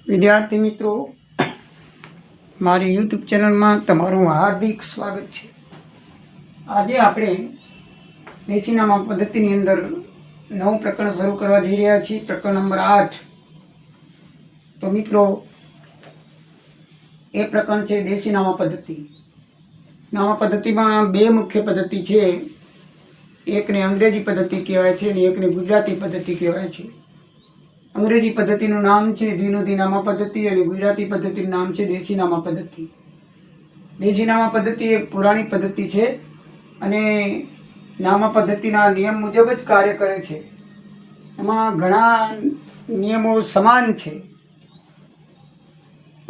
વિદ્યાર્થી મિત્રો, મારી યુટ્યુબ ચેનલમાં તમારું હાર્દિક સ્વાગત છે. આજે આપણે દેશીનામા પદ્ધતિની અંદર નવું પ્રકરણ શરૂ કરવા જઈ રહ્યા છીએ, પ્રકરણ નંબર 8. તો મિત્રો, એ પ્રકરણ છે દેશીનામા પદ્ધતિ. નામા પદ્ધતિમાં બે મુખ્ય પદ્ધતિ છે. એકને અંગ્રેજી પદ્ધતિ કહેવાય છે અને એકને ગુજરાતી પદ્ધતિ કહેવાય છે. અંગ્રેજી પદ્ધતિનું નામ છે દ્વિનોદી નામા પદ્ધતિ અને ગુજરાતી પદ્ધતિનું નામ છે દેશીનામા પદ્ધતિ. દેશીનામા પદ્ધતિ એક પૌરાણિક પદ્ધતિ છે અને નામા પદ્ધતિના નિયમ મુજબ જ કાર્ય કરે છે. એમાં ઘણા નિયમો સમાન છે,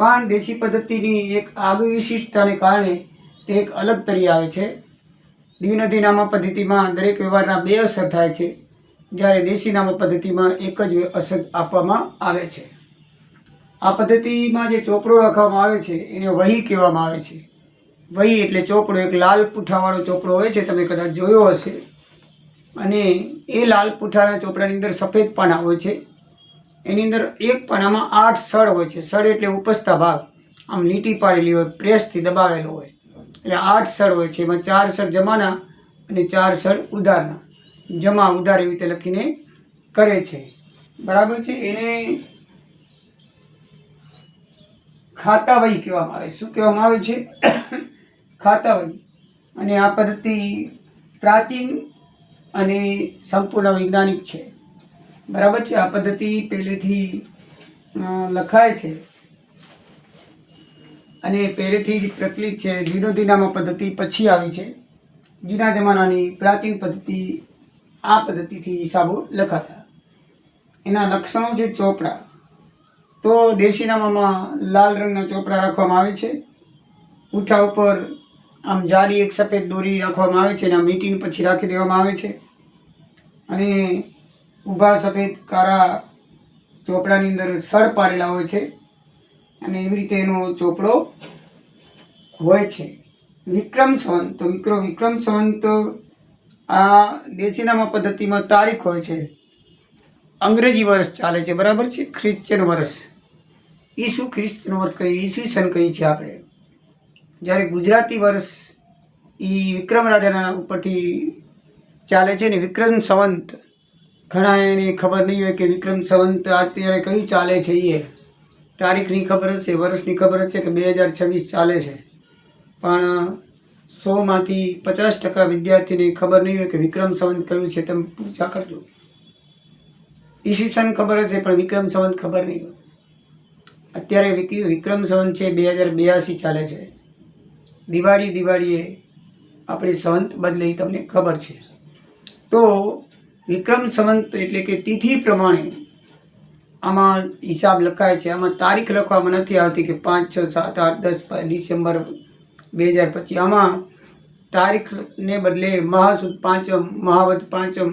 પણ દેશી પદ્ધતિની એક આગવી વિશિષ્ટતાને કારણે તે એક અલગ તરી આવે છે. દ્વિનોદી નામા પદ્ધતિમાં દરેક વ્યવહારના બે અસર થાય છે, જ્યારે દેશીનામા પદ્ધતિમાં એક જ અસર આપવામાં આવે છે. આ પદ્ધતિમાં જે ચોપડો રાખવામાં આવે છે એને વહી કહેવામાં આવે છે. વહી એટલે ચોપડો, એક લાલ પૂંઠાવાળો ચોપડો હોય છે, તમે કદાચ જોયો હશે. અને એ લાલ પૂંઠાના ચોપડાની અંદર સફેદ પાના હોય છે. એની અંદર એક પાનામાં 8 સળ હોય છે. સળ એટલે ઉપસતા ભાગ, આમ લીટી પાડેલી હોય, પ્રેસથી દબાવેલો હોય, એટલે 8 સળ હોય છે. એમાં 4 સળ જમાના અને 4 સળ ઉધારના. જમા ઉધાર એવી રીતે લખીને કરે છે, બરાબર છે. એને ખાતા વહી કહેવામાં આવે. શું કહેવામાં આવે છે? ખાતા વહી. અને આ પદ્ધતિ પ્રાચીન અને સંપૂર્ણ વૈજ્ઞાનિક છે, બરાબર છે. આ પદ્ધતિ પહેલેથી લખાય છે અને પહેલેથી જ પ્રચલિત છે. દ્વિનોદી નામા પદ્ધતિ પછી આવી છે. જૂના જમાનાની પ્રાચીન પદ્ધતિ આ પદ્ધતિથી હિસાબો લખાતા. એના લક્ષણો છે ચોપડા. તો દેશીનામામાં લાલ રંગના ચોપડા રાખવામાં આવે છે. પૂંઠા ઉપર આમ જાડી એક સફેદ દોરી રાખવામાં આવે છે અને મીટીને પછી રાખી દેવામાં આવે છે. અને ઊભા સફેદ કાળા ચોપડાની અંદર સળ પાડેલા હોય છે અને એવી રીતે એનો ચોપડો હોય છે. વિક્રમ સંવંત. તો મિત્રો, વિક્રમ સંવંત આ દેશીનામા પદ્ધતિમાં તારીખ હોય છે. અંગ્રેજી વર્ષ ચાલે છે, બરાબર છે. ખ્રિશ્ચન વર્ષ, ખ્રિસ્તનો વર્ષ કહીએ, ઈસવીસન કહીએ છીએ આપણે. જ્યારે ગુજરાતી વર્ષ એ વિક્રમ રાજાના ઉપરથી ચાલે છે ને વિક્રમ સંવંત. ઘણા એને ખબર નહીં હોય કે વિક્રમ સંવંત અત્યારે કયું ચાલે છે. એ તારીખની ખબર હશે, વર્ષની ખબર હશે કે 2026 ચાલે છે, પણ 100માંથી 50% વિદ્યાર્થીને ખબર નહીં હોય કે વિક્રમ સંવંત કયું છે. તમે પૂછા કરજો. ઈસવીસન ખબર હશે પણ વિક્રમ સંવંત ખબર નહીં હોય. અત્યારે વિક્રમ સંવંત છે 2082 ચાલે છે. દિવાળીએ આપણી સંવંત બદલે તમને ખબર છે. તો વિક્રમ સંવંત એટલે કે તિથિ પ્રમાણે આમાં હિસાબ લખાય છે. આમાં તારીખ લખવામાં નથી આવતી કે 5, 6, 7, 8, 10 ડિસેમ્બર 2025. આમાં તારીખને બદલે મહાસુદ પાંચમ, મહાવદ પાંચમ,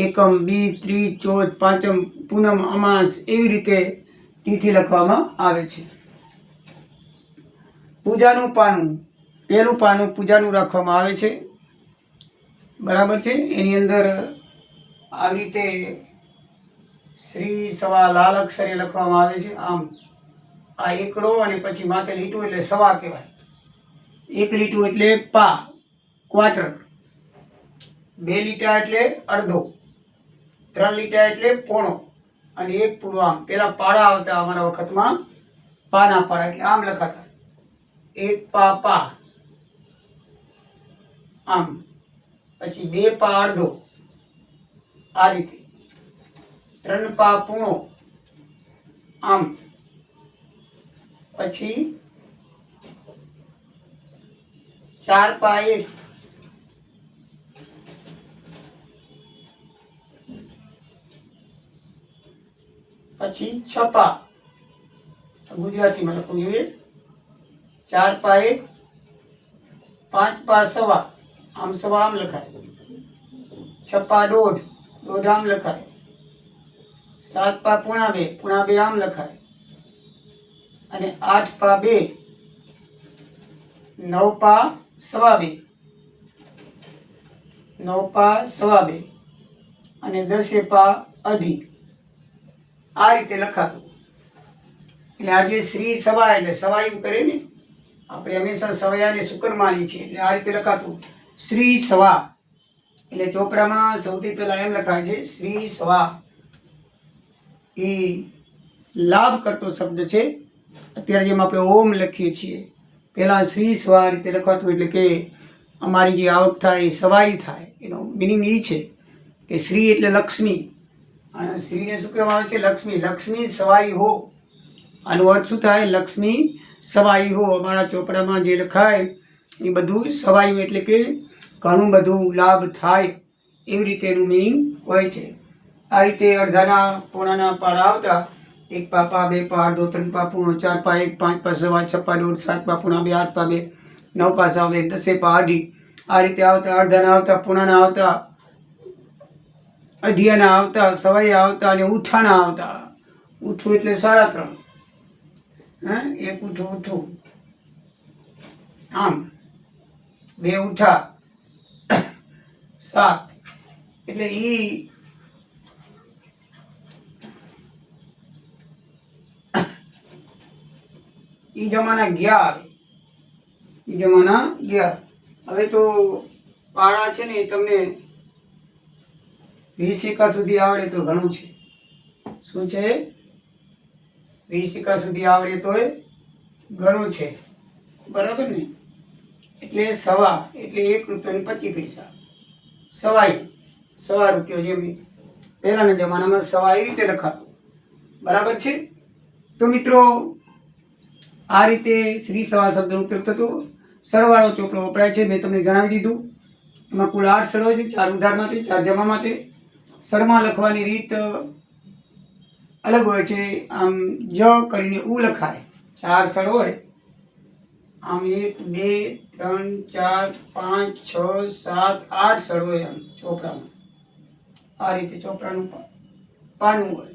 એકમ, બી, ત્રીજ, ચોથ, પાંચમ, પૂનમ, અમાસ એવી રીતે તિથિ લખવામાં આવે છે. પૂજાનું પાનું, પહેલું પાનું પૂજાનું રાખવામાં આવે છે, બરાબર છે. એની અંદર આવી રીતે શ્રી સવા લાલ અક્ષરે લખવામાં આવે છે. આમ આ એકડો અને પછી માથે લીટું એટલે સવા કહેવાય. એક લીટું એટલે પા, ક્વાર્ટર. 2 લીટા એટલે અડધો. 3 લીટા એટલે પોણો. અને એક પૂરો. આમ પેલા પાડા આવતા અમારા વખતમાં, પાના પાડા એટલે આમ લખાતા. 1 પા પા, આમ. પછી 2 પા અડધો, આ રીતે. 3 પા પૂણો, આમ. પછી 4 પા 1, પછી 6 પા. ગુજરાતીમાં લખવું જોઈએ. 4 પા 1, 5 પા સવા, આમ સવા આમ લખાય. 6 પા દોઢ, દોઢ આમ લખાય. 7 પા પૂણા 2, પૂણા 2 આમ લખાય. અને 8 પા 2, 9 પા સવા 2, 9 પા સવા 2 અને 10 પા અઢી. આ રીતે લખાતું. એટલે આજે શ્રી સવા એટલે સવાયું કરે ને, આપણે હંમેશા સવયાને શુકર માની છીએ, એટલે આ રીતે લખાતું શ્રી સવા. એટલે ચોપડામાં સૌથી પહેલા એમ લખાય છે શ્રી સવા. એ લાભ કરતો શબ્દ છે. અત્યારે જેમ આપણે ઓમ લખીએ છીએ, પહેલાં શ્રી સવા રીતે લખાતું, એટલે કે અમારી જે આવક થાય એ સવાઈ થાય. એનો મિનિંગ એ છે કે શ્રી એટલે લક્ષ્મી, અને શ્રીને શું કહેવામાં આવે છે? લક્ષ્મી. લક્ષ્મી સવાઈ હો, આનો અર્થ શું થાય? લક્ષ્મી સવાઈ હો. અમારા ચોપડામાં જે લખાય એ બધું સવાયું એટલે કે ઘણું બધું લાભ થાય, એવી રીતે એનું મિનિંગ હોય છે. આ રીતે અડધાના પોણાના પાડા આવતા 1 પા પા 2 પા અડધો 3 પા પૂણો 4 પા 1 5 પા સવા 6 પા દોઢ 7 પા પૂણા 2 8 પા 2 9 પા સવા 2 10 પા અઢી. આ રીતે આવતા અડધાના આવતા, પૂણાના આવતા, અઢિયાના આવતા, સવાયા આવતા અને ઉઠાના આવતા. ઉઠું એટલે 3.5, એક ઉઠું ઉઠું, આમ 2 ઉઠા 7. એટલે ઈ જમાના ગયા આવે, ઈ જમાના ગયા. હવે તો પાડા છે ને તમને 20 એકા સુધી આવડે તો ઘણું છે. શું છે? 20 એકા સુધી આવડે તો ઘણું છે, બરાબર ને? એટલે સવા એટલે 1 રૂપિયાની 25 પૈસા. સવાઈ, સવા રૂપિયો, જેમ પહેલાના જમાનામાં સવા એ રીતે લખાતું, બરાબર છે? તો મિત્રો, આ રીતે શ્રી સવા શબ્દનો ઉપયોગ થતો. સરવાળો ચોપડો વપરાય છે, મેં તમને જણાવી દીધું. એમાં કુલ 8 સળો છે, 4 ઉધાર માટે, 4 જમા માટે. સરમાં લખવાની રીત અલગ હોય છે. આમ જ કરીને ઉ લખાય. 4 સળ હોય, આમ 1 2 3 4 5 6 7 8 સળ હોય આમ ચોપડામાં. આ રીતે ચોપડાનું પાનું હોય.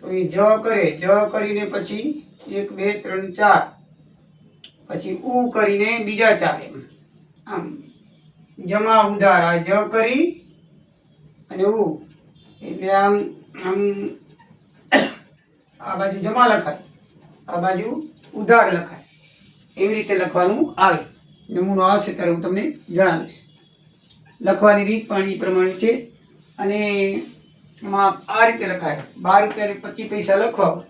તો એ જ કરે, જ કરીને પછી 1 2 3 4, પછી ઉ કરીને બીજા 4, એમ આમ જમા ઉધાર. આ જ કરી અને ઉ એટલે આમ આમ આ બાજુ જમા લખાય, આ બાજુ ઉધાર લખાય. એવી રીતે લખવાનું આવે. નમૂનો આવશે ત્યારે હું તમને જણાવીશ. લખવાની રીત પણ એ પ્રમાણે છે. અને એમાં આ રીતે લખાય. 12 રૂપિયાને 25 પૈસા લખવા હોય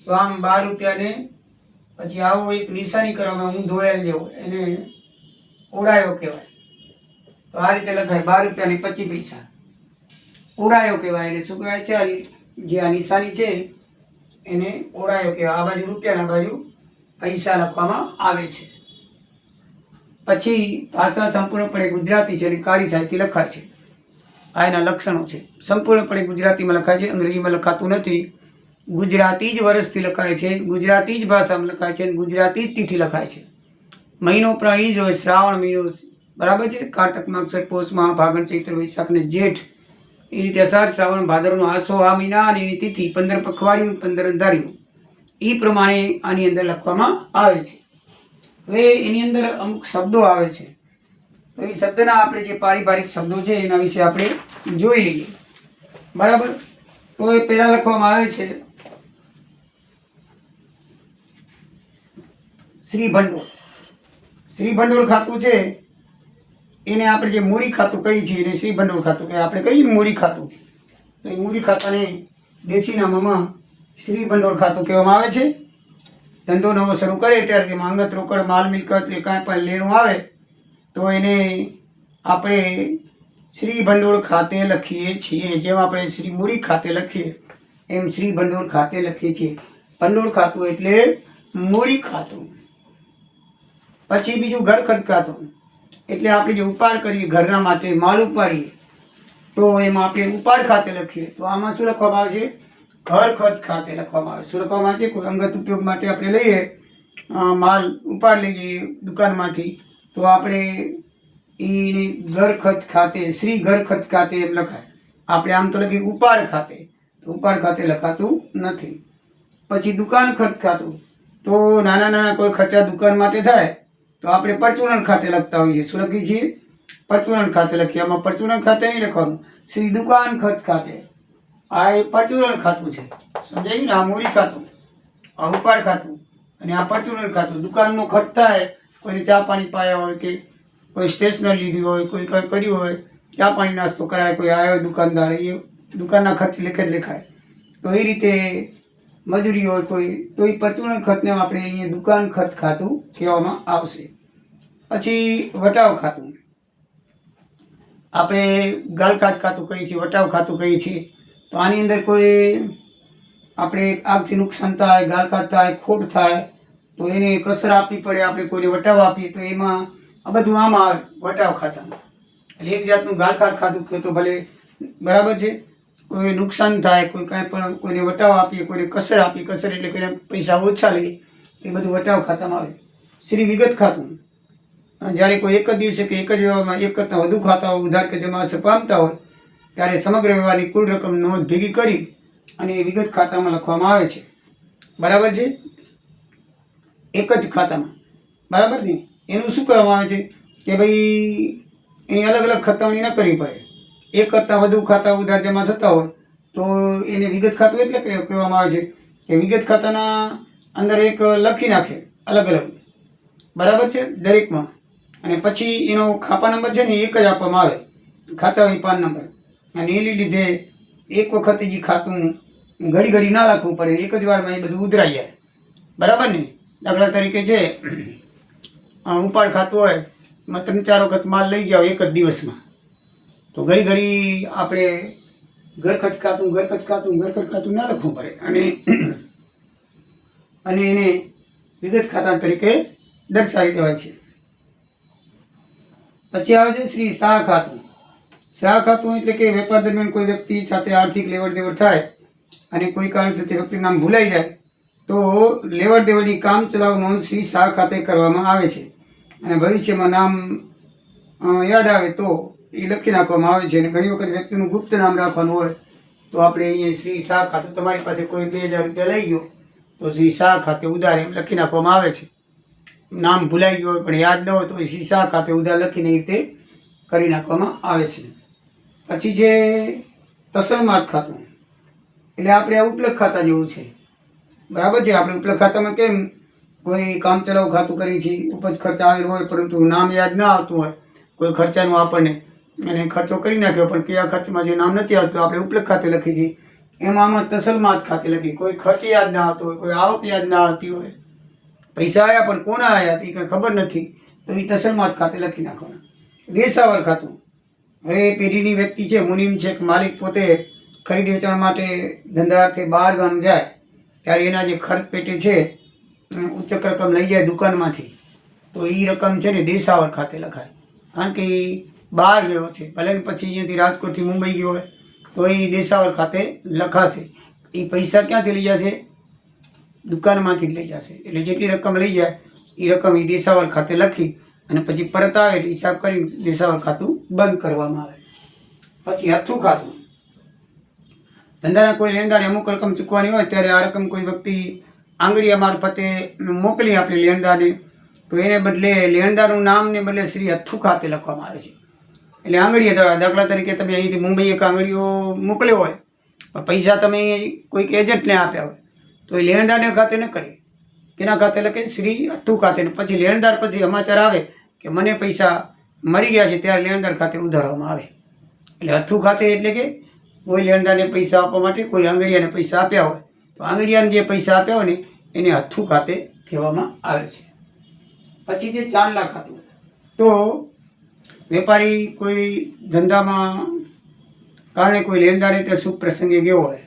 તો આમ 12 રૂપિયાને પછી આવો એક નિશાની કરવામાં હું ધોયેલ જેવો, એને ઓળાયો કહેવાય. તો આ રીતે લખાય 12 રૂપિયાને 25 પૈસા. ઓળાયો કહેવાય. એને શું કહેવાય છે? જે આ નિશાની છે એને ઓળાયો કહેવાય. આ બાજુ રૂપિયા, આ બાજુ પૈસા લખવામાં આવે છે. પછી ભાષા સંપૂર્ણપણે ગુજરાતી છે અને કાળી સાહિત્ય લખાય છે. આ એના લક્ષણો છે. સંપૂર્ણપણે ગુજરાતીમાં લખાય છે, અંગ્રેજીમાં લખાતું નથી. ગુજરાતી જ વર્ષથી લખાય છે, ગુજરાતી જ ભાષામાં લખાય છે, અને ગુજરાતી જ તિથિ લખાય છે. મહિનો પણ એ જ હોય, શ્રાવણ મહિનો, બરાબર છે? કારતક માગસર પોષ માહ ફાગણ ચૈત્ર વૈશાખ ને જેઠ, એ રીતે અષાઢ શ્રાવણ ભાદરનો આસો આ મહિના અને એની તિથિ 15 પખવાડિયું 15 અંધારિયું, એ પ્રમાણે આની અંદર લખવામાં આવે છે. હવે એની અંદર અમુક શબ્દો આવે છે, તો એ શબ્દના આપણે જે પારિભાષિક શબ્દો છે એના વિશે આપણે જોઈ લઈએ, બરાબર? તો એ પહેલાં લખવામાં આવે છે શ્રી ભંડોળ. શ્રી ભંડોળ ખાતું છે એને આપણે જે મૂડી ખાતું કહીએ છીએ એને શ્રી ભંડોળ ખાતું કે આપણે કહીએ મૂડી ખાતું. તો એ મૂડી ખાતાને દેશી નામમાં શ્રી ભંડોળ ખાતું કહેવામાં આવે છે. ધંધો નવો શરૂ કરે ત્યારે તેમાં અંગત રોકડ માલ મિલકત એ કાંઈ પણ લેણું આવે તો એને આપણે શ્રી ભંડોળ ખાતે લખીએ છીએ. જેમ આપણે શ્રી મૂડી ખાતે લખીએ એમ શ્રી ભંડોળ ખાતે લખીએ છીએ. ભંડોળ ખાતું એટલે મૂડી ખાતું. પછી બીજું ઘર ખર્ચ ખાતું, એટલે આપણે જે ઉપાડ કરીએ ઘરના માટે માલ ઉપાડીએ તો એમાં આપણે ઉપાડ ખાતે લખીએ. તો આમાં શું લખવામાં આવે છે? ઘર ખર્ચ ખાતે લખવામાં આવે. શું લખવામાં આવે છે? કોઈ અંગત ઉપયોગ માટે આપણે લઈએ, માલ ઉપાડ લઈએ દુકાનમાંથી, તો આપણે એની ઘર ખર્ચ ખાતે, શ્રી ઘર ખર્ચ ખાતે એમ લખાય. આપણે આમ તો લખીએ ઉપાડ ખાતે, તો ઉપાડ ખાતે લખાતું નથી. પછી દુકાન ખર્ચ ખાતું, તો નાના નાના કોઈ ખર્ચા દુકાન માટે થાય તો આપણે પરચુરણ ખાતે લખતા હોઈએ છીએ. શું લખીએ છીએ? પરચુરણ ખાતે લખીએ. આમાં પરચુરણ ખાતે નહીં લખવાનું, શ્રી દુકાન ખર્ચ ખાતે. આ એ પરચુરણ ખાતું છે, સમજાયું ને? આ મૂડી ખાતું. આ ઉપાડ ખાતું અને આ પરચુરણ ખાતું. દુકાનનો ખર્ચ થાય, કોઈને ચા પાણી પાયા હોય કે કોઈ સ્ટેશનરી લીધી હોય, કોઈ કંઈ કર્યું હોય, ચા પાણી નાસ્તો કરાય, કોઈ આવ્યો દુકાનદાર, એ દુકાનના ખર્ચ લેખે જ લેખાય. તો એ રીતે મજૂરી હોય કોઈ, તો એ પરચુરણ ખર્ચને આપણે અહીંયા દુકાન ખર્ચ ખાતું કહેવામાં આવશે. પછી વટાવ ખાતું, આપણે ગાલખાત ખાતું કહીએ છીએ, વટાવ ખાતું કહીએ છીએ. તો આની અંદર કોઈ આપણે આગથી નુકસાન થાય, ગાલખાત થાય, ખોટ થાય તો એને કસર આપવી પડે, આપણે કોઈને વટાવ આપીએ તો એમાં આ બધું આમાં આવે વટાવ ખાતામાં. એટલે એક જાતનું ગાલખાત ખાતું કહે તો ભલે બરાબર છે. કોઈ નુકસાન થાય, કોઈ કાંઈ પણ કોઈને વટાવ આપીએ, કોઈને કસર આપીએ, કસર એટલે કોઈને પૈસા ઓછા લઈએ, એ બધું વટાવ ખાતામાં આવે. શ્રી વિગત ખાતું, જ્યારે કોઈ એક જ દિવસે કે એક જ વ્યવહારમાં એક કરતાં વધુ ખાતાઓ ઉધાર કે જમાવશે પામતા હોય ત્યારે સમગ્ર વ્યવહારની કુલ રકમ નોંધ ભેગી કરી અને એ વિગત ખાતામાં લખવામાં આવે છે. બરાબર છે, એક જ ખાતામાં. બરાબર ને, એનું શું કરવામાં આવે છે કે ભાઈ એની અલગ અલગ ખતવણી ન કરવી પડે. એક કરતાં વધુ ખાતા ઉધાર જમા થતા હોય તો એને વિગત ખાતું એટલે કહેવામાં આવે છે કે વિગત ખાતાના અંદર એક લખી નાખે અલગ અલગ. બરાબર છે, દરેકમાં. અને પછી એનો ખાપા નંબર છે ને એક જ આપવામાં આવે, ખાતા હોય પાન નંબર. અને એની લીધે એક વખત જે ખાતું ઘડી ઘડી ના રાખવું પડે, એક જ વારમાં એ બધું ઉધરાઈ જાય. બરાબર ને, દાખલા તરીકે છે ઉપાડ ખાતું હોય, એમાં 3-4 વખત માલ લઈ ગયા હોય એક જ દિવસમાં, તો ઘડી ઘડી આપણે ઘર ખર્ચ ખાતું ના લખવું પડે અને એને વિગત ખાતા તરીકે દર્શાવી દેવાય છે. પછી આવે છે શ્રી શાહ ખાતું. શાહ ખાતું એટલે કે વેપાર દરમિયાન કોઈ વ્યક્તિ સાથે આર્થિક લેવડ દેવડ થાય અને કોઈ કારણસર તે વ્યક્તિનું નામ ભૂલાઈ જાય તો લેવડ દેવડની કામ ચલાવ નોંધ શ્રી શાહ ખાતે કરવામાં આવે છે. અને ભવિષ્યમાં નામ યાદ આવે તો એ લખી નાખવામાં આવે છે. અને ઘણી વખત વ્યક્તિનું ગુપ્ત નામ રાખવાનું હોય તો આપણે અહીંયા શ્રી શાહ ખાતું, તમારી પાસે કોઈ 2000 રૂપિયા લઈ ગયો તો શ્રી શાહ ખાતે ઉધાર એમ લખી નાખવામાં આવે છે. નામ ભૂલાઈ ગયું હોય પણ યાદ ન હોય તો શ્રી શાહ ખાતે ઉધાર લખીને એ રીતે કરી નાખવામાં આવે છે. પછી છે તસલમાત ખાતું, એટલે આપણે આ ઉપલક ખાતા જેવું છે. બરાબર છે, આપણે ઉપલક ખાતામાં કેમ કોઈ કામ ચલાવ ખાતું કરીએ છીએ, ઉપજ ખર્ચ આવેલો હોય પરંતુ નામ યાદ ના આવતું હોય, કોઈ ખર્ચાનું આપણને અને ખર્ચો કરી નાખ્યો પણ કયા ખર્ચમાં જે નામ નથી આવતું આપણે ઉપલક ખાતે લખીએ છીએ. એમાં આમાં તસલમાત ખાતે લખી, કોઈ ખર્ચ યાદ ના આવતો હોય, કોઈ આવક યાદ ના આવતી હોય, પૈસા આવ્યા પણ કોના આવ્યા તે કંઈ ખબર નથી તો એ તસલમાત ખાતે લખી નાખવાના. દેશાવર ખાતું, હવે પેઢીની વ્યક્તિ છે, મુનિમ છે, માલિક પોતે ખરીદી વેચાણ માટે ધંધાર્થે બહાર ગામ જાય ત્યારે એના જે ખર્ચ પેટે છે ઉચ્ચક રકમ લઈ જાય દુકાનમાંથી તો એ રકમ છે ને દેશાવર ખાતે લખાય. કારણ કે એ બહાર ગયો છે, ભલે પછી અહીંયાથી રાજકોટથી મુંબઈ ગયો હોય તો એ દેશાવર ખાતે લખાશે. એ પૈસા ક્યાંથી લઈ જશે? દુકાનમાંથી જ લઈ જશે. એટલે જેટલી રકમ લઈ જાય એ રકમ એ દેશાવર ખાતે લખી અને પછી પરત આવે એટલે હિસાબ કરી દેશાવર ખાતું બંધ કરવામાં આવે. પછી હથ્થું ખાતું, ધંધાના કોઈ લેણદારે અમુક રકમ ચૂકવાની હોય ત્યારે આ રકમ કોઈ વ્યક્તિ આંગળીયા મારફતે મોકલી આપે લેણદારને તો એને બદલે લેણદારનું નામને બદલે શ્રી હથ્થું ખાતે લખવામાં આવે છે. એટલે આંગળીયા દ્વારા, દાખલા તરીકે તમે અહીંથી મુંબઈ એક આંગળીઓ મોકલ્યો હોય પણ પૈસા તમે કોઈક એજન્ટને આપ્યા હોય તો એ લેણદારને ખાતે ન કરે, તેના ખાતે લખે શ્રી હથ્થું ખાતે. પછી લેણદાર પછી સમાચાર આવે કે મને પૈસા મળી ગયા છે ત્યારે લેણદાર ખાતે ઉધારવામાં આવે. એટલે હથ્થું ખાતે એટલે કે કોઈ લેણદારને પૈસા આપવા માટે કોઈ આંગળીયાને પૈસા આપ્યા હોય તો આંગળીયાને જે પૈસા આપ્યા હોય ને એને હથ્થું ખાતે કહેવામાં આવે છે. પછી જે ચાંદલા ખાતું, તો વેપારી કોઈ ધંધામાં કારણે કોઈ લેણદારને ત્યાં શુભ પ્રસંગે ગયો હોય,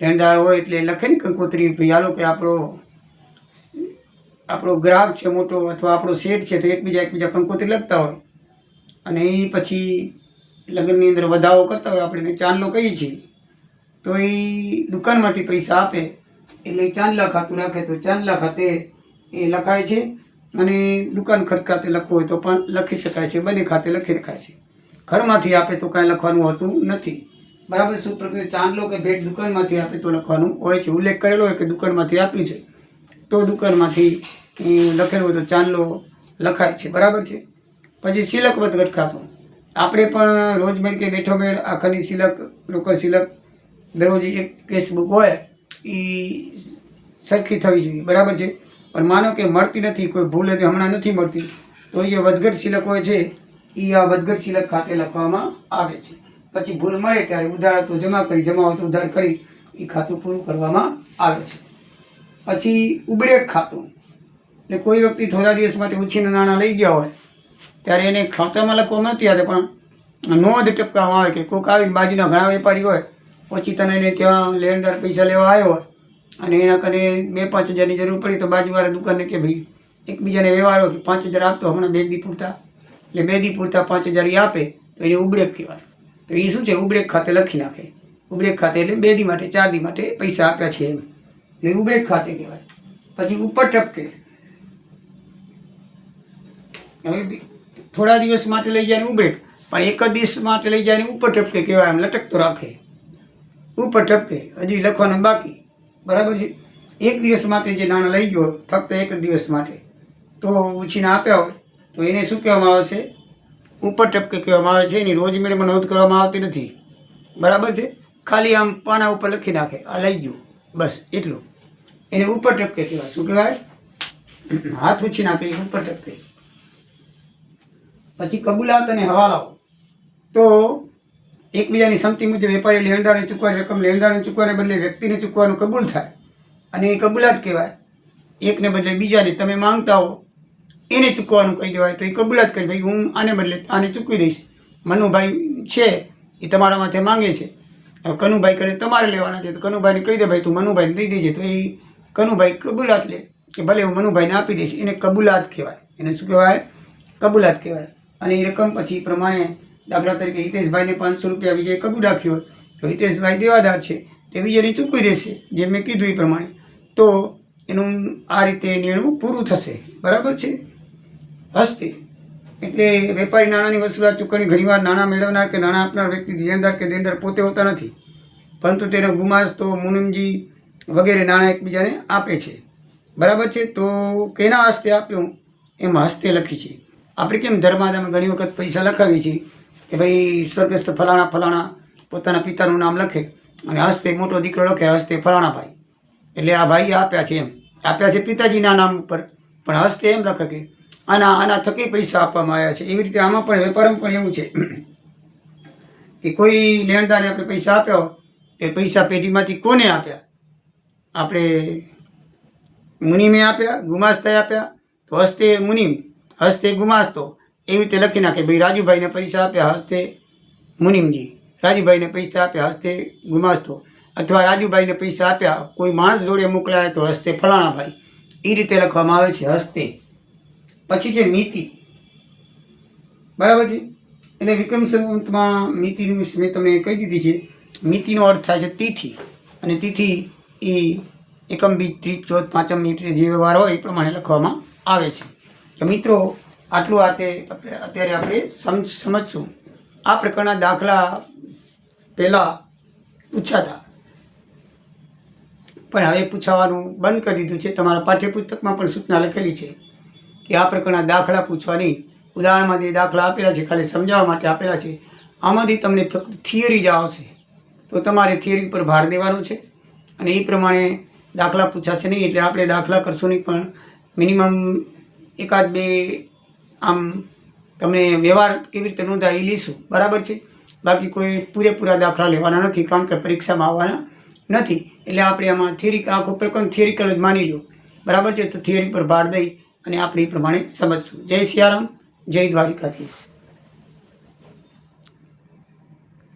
લેણદાર હોય એટલે લખે ને કંકોત્રી, ભાઈ હાલો કે આપણો ગ્રાહક છે મોટો અથવા આપણો શેઠ છે તો એકબીજા કંકોત્રી લખતા હોય અને એ પછી લગ્નની અંદર વધાવો કરતા હોય, આપણે ચાંદલો કહીએ છીએ. તો એ દુકાનમાંથી પૈસા આપે એટલે ચાંદલા ખાતું રાખે તો ચાંદલા ખાતે એ લખાય છે. અને દુકાન ખર્ચ ખાતે લખવું હોય તો પણ લખી શકાય છે, બંને ખાતે લખી શકાય છે. ઘરમાંથી આપે તો કાંઈ લખવાનું હોતું નથી. બરાબર, શું પ્રક્રિયા? ચાંદલો કે ભેટ દુકાનમાંથી આપે તો લખવાનું હોય છે. ઉલ્લેખ કરેલો હોય કે દુકાનમાંથી આપ્યું છે તો દુકાનમાંથી લખેલું હોય તો ચાંદલો લખાય છે. બરાબર છે. પછી સિલક વધઘટ ખાતું, આપણે પણ રોજમેર કે બેઠોમેળ આખાની સિલક, રોકડ સિલક દરરોજ એક કેસબુક હોય એ સરખી થવી જોઈએ, બરાબર છે. પણ માનો કે મળતી નથી, કોઈ ભૂલ હતી હમણાં નથી મળતી, તો એ જે વધઘટ શિલક હોય છે એ આ વધઘટ શિલક ખાતે લખવામાં આવે છે. પછી ભૂલ મળે ત્યારે ઉધાર તો જમા કરી, જમા હોય તો ઉધાર કરી એ ખાતું પૂરું કરવામાં આવે છે. પછી ઉબળેક ખાતું, એટલે કોઈ વ્યક્તિ થોડા દિવસ માટે ઉછીના નાણાં લઈ ગયા હોય ત્યારે એને ખાતામાં લખવામાં નથી આવે, પણ નોંધ ટપકાવવામાં આવે કે કોઈક આવીને બાજુના ઘણા વેપારી હોય ઓચિતાને એને ત્યાં લેણદાર પૈસા લેવા આવ્યો હોય અને એના કને 2-5 હજારની જરૂર પડી તો બાજુવાળા દુકાનને કે ભાઈ એકબીજાને વ્યવહાર હોય કે 5,000 આપતો હમણાં 2 દી પૂરતા, એટલે 2 દી પૂરતા 5,000 એ આપે તો એને ઉબળેક કહેવાય. તો એ શું છે, ઉબળેક ખાતે લખી નાખે. ઉબળેક ખાતે એટલે 2 દી માટે 4 દી માટે પૈસા આપ્યા છે એમ, એટલે ઉબળેક ખાતે કહેવાય. પછી ઉપર ટપકે, હવે થોડા દિવસ માટે લઈ જાય ઉબળેક, પણ એક જ દિવસ માટે લઈ જાય ઉપર ટપકે કહેવાય. એમ લટકતો રાખે, ઉપર ટપકે, હજી લખવાનું બાકી, બરાબર છે. એક દિવસ માટે જે નાણાં લઈ ગયો ફક્ત એક જ દિવસ માટે તો ઉછીના આપ્યા હોય તો એને શું કહેવામાં આવે છે, ઉપર ટપકે કહેવામાં આવે છે. એની રોજમેળમાં નોંધ કરવામાં આવતી નથી, બરાબર છે. ખાલી આમ પાના ઉપર લખી નાખે આ લઈ ગયું, બસ એટલું, એને ઉપર ટપકે કહેવાય. શું કહેવાય? હાથ ઉછી નાખે એ ઉપર ટપકે. પછી કબૂલાત અને હવાલાઓ, તો એકબીજાની સંમતિ મુજબ વેપારી લેણદારને ચૂકવાની રકમ લેણદારને ચૂકવાને બદલે વ્યક્તિને ચૂકવાનું કબૂલ થાય અને એ કબૂલાત કહેવાય. એકને બદલે બીજાને તમે માંગતા હો એને ચૂકવાનું કહી દેવાય તો એ કબૂલાત કરી, ભાઈ હું આને બદલે આને ચૂકવી દઈશ. મનુભાઈ છે એ તમારા માથે માંગે છે, હવે કનુભાઈ કરે તમારે લેવાના છે તો કનુભાઈને કહી દે ભાઈ તું મનુભાઈને દઈ દેજે, તો એ કનુભાઈ કબૂલાત લે કે ભલે હું મનુભાઈને આપી દઈશ. એને કબૂલાત કહેવાય. એને શું કહેવાય? કબૂલાત કહેવાય. અને એ રકમ પછી પ્રમાણે, દાખલા તરીકે હિતેશભાઈને 500 રૂપિયા વિજય કબૂલ રાખ્યો હોય તો હિતેશભાઈ દેવાદાર છે તે વિજયને ચૂકવી દેશે જે મેં કીધું એ પ્રમાણે. તો એનું આ રીતે નિર્ણય પૂરું થશે, બરાબર છે. હસ્તે એટલે વેપારી નાણાંની વસૂલાત ચૂકવણી ઘણીવાર નાણાં મેળવનાર કે નાણાં આપનાર વ્યક્તિ દેણદાર કે દેણદાર પોતે હોતા નથી, પરંતુ તેનો ગુમાસ્તો, મુનિમજી વગેરે નાણાં એકબીજાને આપે છે, બરાબર છે. તો કેના હસ્તે આપ્યું એમાં હસ્તે લખી છે. આપણે કેમ ધર્માદામાં ઘણી વખત પૈસા લખાવીએ છીએ કે ભાઈ સ્વર્ગસ્થ ફલાણા ફલાણા પોતાના પિતાનું નામ લખે અને હસ્તે મોટો દીકરો લખે હસ્તે ફલાણા ભાઈ, એટલે આ ભાઈ આપ્યા છે એમ, આપ્યા છે પિતાજીના નામ ઉપર, પણ હસ્તે એમ લખે કે આના થકી પૈસા આપવામાં આવ્યા છે. એવી રીતે આમાં પણ વેપારમાં પણ એવું છે કે કોઈ લેણદારને આપણે પૈસા આપ્યા હોય એ પૈસા પેઢીમાંથી કોને આપ્યા? આપણે મુનિમે આપ્યા, ગુમાસ્તાએ આપ્યા, તો હસ્તે મુનિમ, હસ્તે ગુમાસ્તો, એવી રીતે લખી નાખે. ભાઈ રાજુભાઈને પૈસા આપ્યા હસ્તે મુનિમજી, રાજુભાઈને પૈસા આપ્યા હસ્તે ગુમાસ્તો, અથવા રાજુભાઈને પૈસા આપ્યા કોઈ માણસ જોડે મોકલાય તો હસ્તે ફલાણા ભાઈ, એ રીતે લખવામાં આવે છે હસ્તે. પછી છે મિતિ, બરાબર છે. એટલે વિક્રમ સંવતમાં મિતિનું મેં તમને કહી દીધી છે. મિતિનો અર્થ થાય છે તિથિ, અને તિથિ એ એકમ બીજ, ત્રીજ, ચોથ, પાંચમ જે વ્યવહાર હોય એ પ્રમાણે લખવામાં આવે છે. તો મિત્રો આટલું અત્યારે આપણે સમજશું. આ પ્રકારના દાખલા પહેલાં પૂછાતા પણ હવે પૂછાવાનું બંધ કરી દીધું છે. તમારા પાઠ્યપુસ્તકમાં પણ સૂચના લખેલી છે કે આ પ્રકારના દાખલા પૂછવાની. ઉદાહરણમાં જે દાખલા આપેલા છે ખાલી સમજાવવા માટે આપેલા છે. આમાંથી તમને ફક્ત થિયરી જ આવશે તો તમારે થિયરી પર ભાર દેવાનો છે અને એ પ્રમાણે દાખલા પૂછાશે નહીં. એટલે આપણે દાખલા કરશું નહીં, પણ મિનિમમ 1-2 આમ તમને વ્યવહાર કેવી રીતે નોંધાય એ લઈશું, બરાબર છે. બાકી કોઈ પૂરેપૂરા દાખલા લેવાના નથી, કારણ કે પરીક્ષામાં આવવાના નથી. એટલે આપણે આમાં થિયરી, આખો પ્રકરણ થિયરિકલ જ માની લો, બરાબર છે. તો થિયરી પર ભાર દઈ અને આપણે એ પ્રમાણે સમજશું. જય સિયારામ, જય દ્વારિકાધીશ.